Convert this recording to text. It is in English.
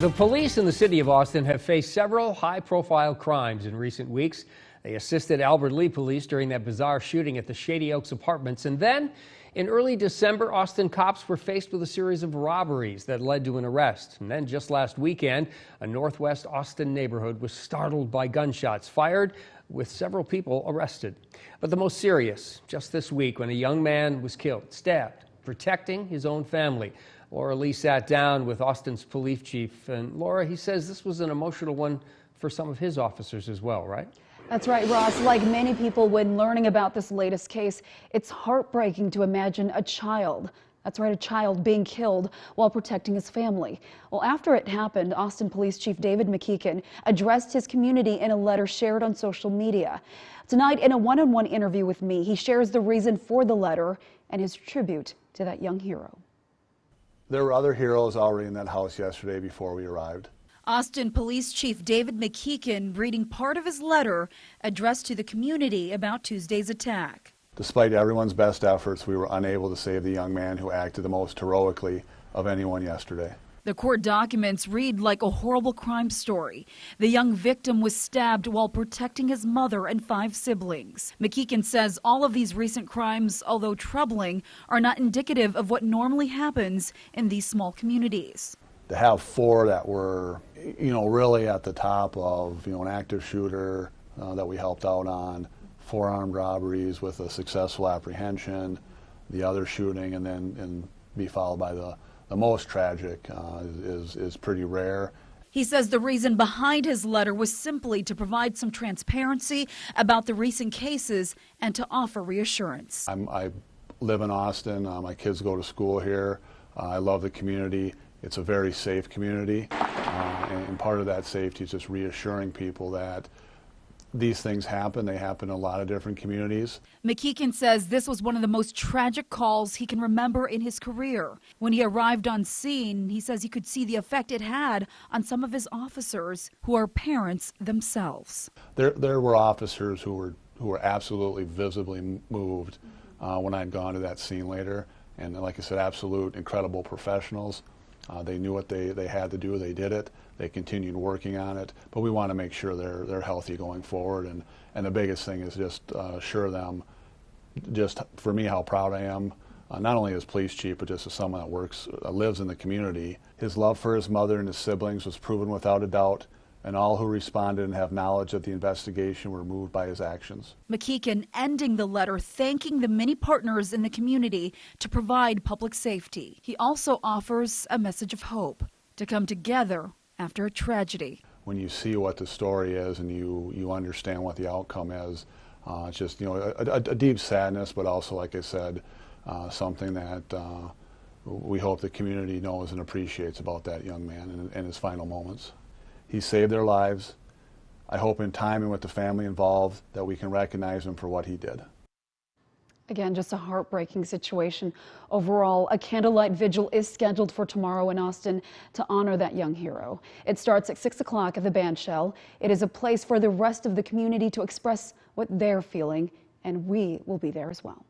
The police in the city of Austin have faced several high-profile crimes in recent weeks. They assisted Albert Lee police during that bizarre shooting at the Shady Oaks apartments. And then, in early December, Austin cops were faced with a series of robberies that led to an arrest. And then just last weekend, a northwest Austin neighborhood was startled by gunshots fired, with several people arrested. But the most serious, just this week, when a young man was killed, stabbed, protecting his own family. Laura Lee sat down with Austin's police chief, and Laura, he says this was an emotional one for some of his officers as well, right? That's right, Ross. Like many people, when learning about this latest case, it's heartbreaking to imagine a child. That's right, a child being killed while protecting his family. Well, after it happened, Austin Police Chief David McKeekin addressed his community in a letter shared on social media. Tonight, in a one-on-one interview with me, he shares the reason for the letter and his tribute to that young hero. There were other heroes already in that house yesterday before we arrived. Austin Police Chief David McKeekin reading part of his letter addressed to the community about Tuesday's attack. Despite everyone's best efforts, we were unable to save the young man who acted the most heroically of anyone yesterday. The court documents read like a horrible crime story. The young victim was stabbed while protecting his mother and 5 siblings. McKeekin says all of these recent crimes, although troubling, are not indicative of what normally happens in these small communities. To have 4 that were, really at the top of, an active shooter that we helped out on, 4 armed robberies with a successful apprehension, the other shooting, and be followed by the most tragic is pretty rare. He says the reason behind his letter was simply to provide some transparency about the recent cases and to offer reassurance. I live in Austin. My kids go to school here. I love the community. It's a very safe community, and part of that safety is just reassuring people that these things happen. They happen in a lot of different communities. McKeekin says this was one of the most tragic calls he can remember in his career. When he arrived on scene, he says he could see the effect it had on some of his officers who are parents themselves. There were officers who were absolutely visibly moved when I'd gone to that scene later. And like I said, absolute incredible professionals. They knew what they had to do. They did it. They continued working on it. But we want to make sure they're healthy going forward. And the biggest thing is just assure them, just for me, how proud I am, not only as police chief, but just as someone that lives in the community. His love for his mother and his siblings was proven without a doubt, and all who responded and have knowledge of the investigation were moved by his actions. McKeekin ending the letter thanking the many partners in the community to provide public safety. He also offers a message of hope to come together after a tragedy. When you see what the story is and you understand what the outcome is, it's just a deep sadness, but also, like I said, something that we hope the community knows and appreciates about that young man and his final moments. He saved their lives. I hope in time and with the family involved that we can recognize him for what he did. Again, just a heartbreaking situation. Overall, a candlelight vigil is scheduled for tomorrow in Austin to honor that young hero. It starts at 6 o'clock at the Bandshell. It is a place for the rest of the community to express what they're feeling, and we will be there as well.